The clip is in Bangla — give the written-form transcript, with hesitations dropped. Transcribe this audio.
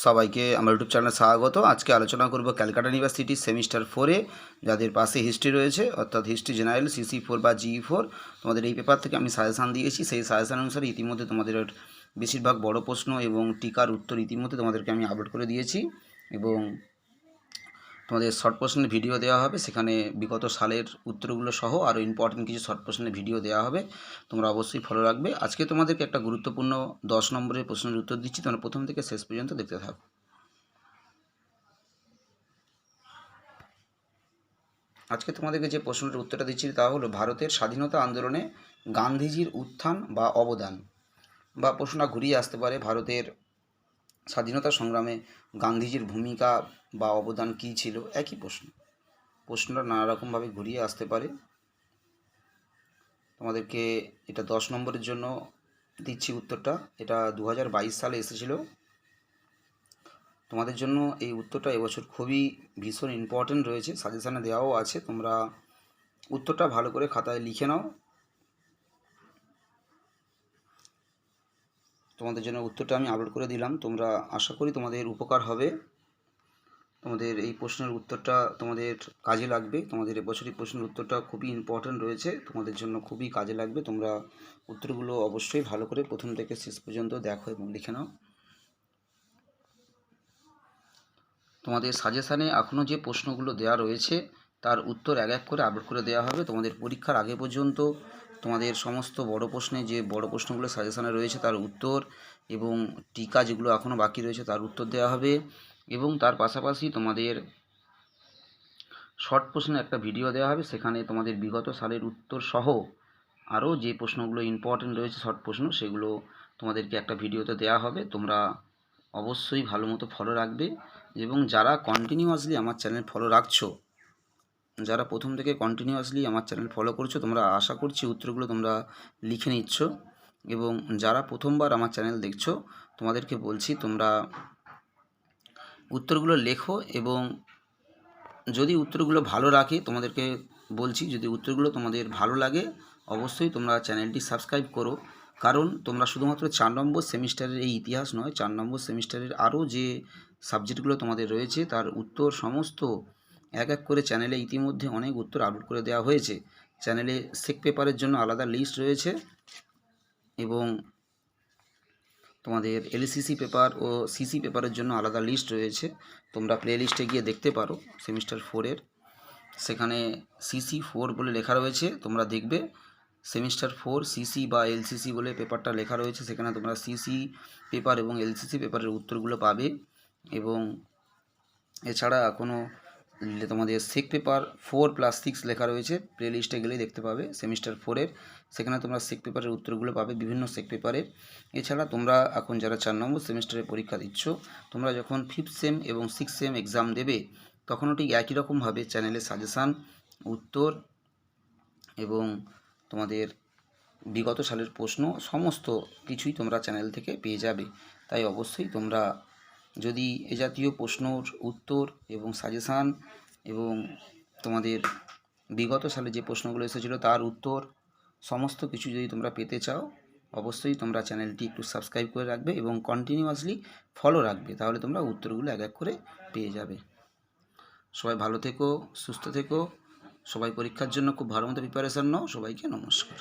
সবাইকে আমার ইউটিউব চ্যানেলে স্বাগত। আজকে আলোচনা করব ক্যালকাটা ইউনিভার্সিটি সেমিস্টার 4-এ যাদের পাশে হিস্ট্রি রয়েছে, অর্থাৎ হিস্ট্রি জেনারেল CC4 বা GE4। তোমাদের এই পেপার থেকে আমি সাজেশান দিয়েছি। সেই সাজেশান অনুসারে ইতিমধ্যে তোমাদের বেশিরভাগ বড় প্রশ্ন এবং টিকার উত্তর ইতিমধ্যে তোমাদেরকে আমি আপলোড করে দিয়েছি এবং তোমাদের শর্ট প্রশ্নের ভিডিও দেওয়া হবে। সেখানে বিগত সালের উত্তরগুলো সহ আরও ইম্পর্টেন্ট কিছু শর্ট প্রশ্নের ভিডিও দেওয়া হবে, তোমরা অবশ্যই ফলো রাখবে। আজকে তোমাদেরকে একটা গুরুত্বপূর্ণ 10 নম্বরের প্রশ্নের উত্তর দিচ্ছি, তোমরা প্রথম থেকে শেষ পর্যন্ত দেখতে থাকো। আজকে তোমাদেরকে যে প্রশ্নটার উত্তরটা দিচ্ছি তা হলো ভারতের স্বাধীনতা আন্দোলনে গান্ধীজির উত্থান বা অবদান, বা প্রশ্নটা ঘুরিয়ে আসতে পারে ভারতের স্বাধীনতা সংগ্রামে গান্ধীজির ভূমিকা বা অবদান কী ছিল, একই প্রশ্নটা নানা রকমভাবে ঘুরিয়ে আসতে পারে। তোমাদেরকে এটা 10 নম্বরের জন্য দিচ্ছি উত্তরটা। এটা 2022 সালে এসেছিল। তোমাদের জন্য এই উত্তরটা এবছর খুবই ভীষণ ইম্পর্টেন্ট রয়েছে, সাজেশানে দেওয়াও আছে। তোমরা উত্তরটা ভালো করে খাতায় লিখে নাও। তোমাদের জন্য উত্তরটা আমি আপলোড করে দিলাম, তোমরা আশা করি তোমাদের উপকার হবে। তোমাদের এই প্রশ্নের উত্তরটা তোমাদের কাজে লাগবে। তোমাদের এবছরই প্রশ্নের উত্তরটা খুবই ইম্পর্টেন্ট রয়েছে, তোমাদের জন্য খুবই কাজে লাগবে। তোমরা উত্তরগুলো অবশ্যই ভালো করে প্রথম থেকে শেষ পর্যন্ত দেখো এবং লিখে নাও। তোমাদের সাজেশানে এখনও যে প্রশ্নগুলো দেওয়া রয়েছে তার উত্তর এক এক করে আপলোড করে দেওয়া হবে। তোমাদের পরীক্ষার আগে পর্যন্ত তোমাদের সমস্ত বড় প্রশ্নে যে বড় প্রশ্নগুলো সাজেশানে রয়েছে তার উত্তর এবং টিকা যেগুলো এখনও বাকি রয়েছে তার উত্তর দেওয়া হবে, এবং তার পাশাপাশি তোমাদের শর্ট প্রশ্নের একটা ভিডিও দেওয়া হবে। সেখানে তোমাদের বিগত সালের উত্তর সহ আরও যে প্রশ্নগুলো ইম্পর্টেন্ট রয়েছে শর্ট প্রশ্ন, সেগুলো তোমাদেরকে একটা ভিডিওতে দেওয়া হবে। তোমরা অবশ্যই ভালো মতো ফলো রাখবে, এবং যারা কন্টিনিউয়াসলি আমার চ্যানেল ফলো রাখছো, যারা প্রথম থেকে কন্টিনিউয়াসলি আমার চ্যানেল ফলো করছো, তোমরা আশা করছি উত্তরগুলো তোমরা লিখে নিচ্ছ। এবং যারা প্রথমবার আমার চ্যানেল দেখছো, তোমাদেরকে বলছি তোমরা উত্তরগুলো লেখো, এবং যদি উত্তরগুলো ভালো রাখে তোমাদেরকে বলছি, যদি উত্তরগুলো তোমাদের ভালো লাগে অবশ্যই তোমরা চ্যানেলটি সাবস্ক্রাইব করো। কারণ তোমরা শুধুমাত্র 4 নম্বর সেমিস্টারের এই ইতিহাস নয়, 4 নম্বর সেমিস্টারের আরও যে সাবজেক্টগুলো তোমাদের রয়েছে তার উত্তর সমস্ত এক এক করে চ্যানেলে ইতিমধ্যে অনেক উত্তর আপলোড করে দেওয়া হয়েছে। চ্যানেলে সেক পেপারের জন্য আলাদা লিস্ট রয়েছে, এবং তোমাদের LCC পেপার ও CC পেপারের জন্য আলাদা লিস্ট রয়েছে। তোমরা প্লে লিস্টে গিয়ে দেখতে পারো সেমিস্টার 4-এর, সেখানে CC4 বলে লেখা রয়েছে। তোমরা দেখবে সেমিস্টার 4 CC বা LCC বলে পেপারটা লেখা রয়েছে, সেখানে তোমরা CC পেপার এবং LCC পেপারের উত্তরগুলো পাবে। এবং এছাড়া এখনও তোমাদের সেক পেপার 4+6 লেখা রয়েছে, প্লে লিস্টে গেলেই দেখতে পাবে সেমিস্টার 4-এর, সেখানে তোমরা সেক পেপারের উত্তরগুলো পাবে বিভিন্ন সেক পেপারের। এছাড়া তোমরা এখন যারা 4 নম্বর সেমিস্টারে পরীক্ষা দিচ্ছ, তোমরা যখন 5th সেম এবং 6th সেম এক্সাম দেবে তখনও ঠিক একই রকমভাবে চ্যানেলের সাজেশান, উত্তর এবং তোমাদের বিগত সালের প্রশ্ন সমস্ত কিছুই তোমরা চ্যানেল থেকে পেয়ে যাবে। তাই অবশ্যই তোমরা যদি এ জাতীয় প্রশ্নর উত্তর এবং সাজেশান এবং তোমাদের বিগত সালে যে প্রশ্নগুলো এসেছিলো তার উত্তর সমস্ত কিছু যদি তোমরা পেতে চাও, অবশ্যই তোমরা চ্যানেলটি একটু সাবস্ক্রাইব করে রাখবে এবং কন্টিনিউয়াসলি ফলো রাখবে, তাহলে তোমরা উত্তরগুলো এক এক করে পেয়ে যাবে। সবাই ভালো থেকো, সুস্থ থেকো, সবাই পরীক্ষার জন্য খুব ভালো মতো প্রিপারেশান নাও। সবাইকে নমস্কার।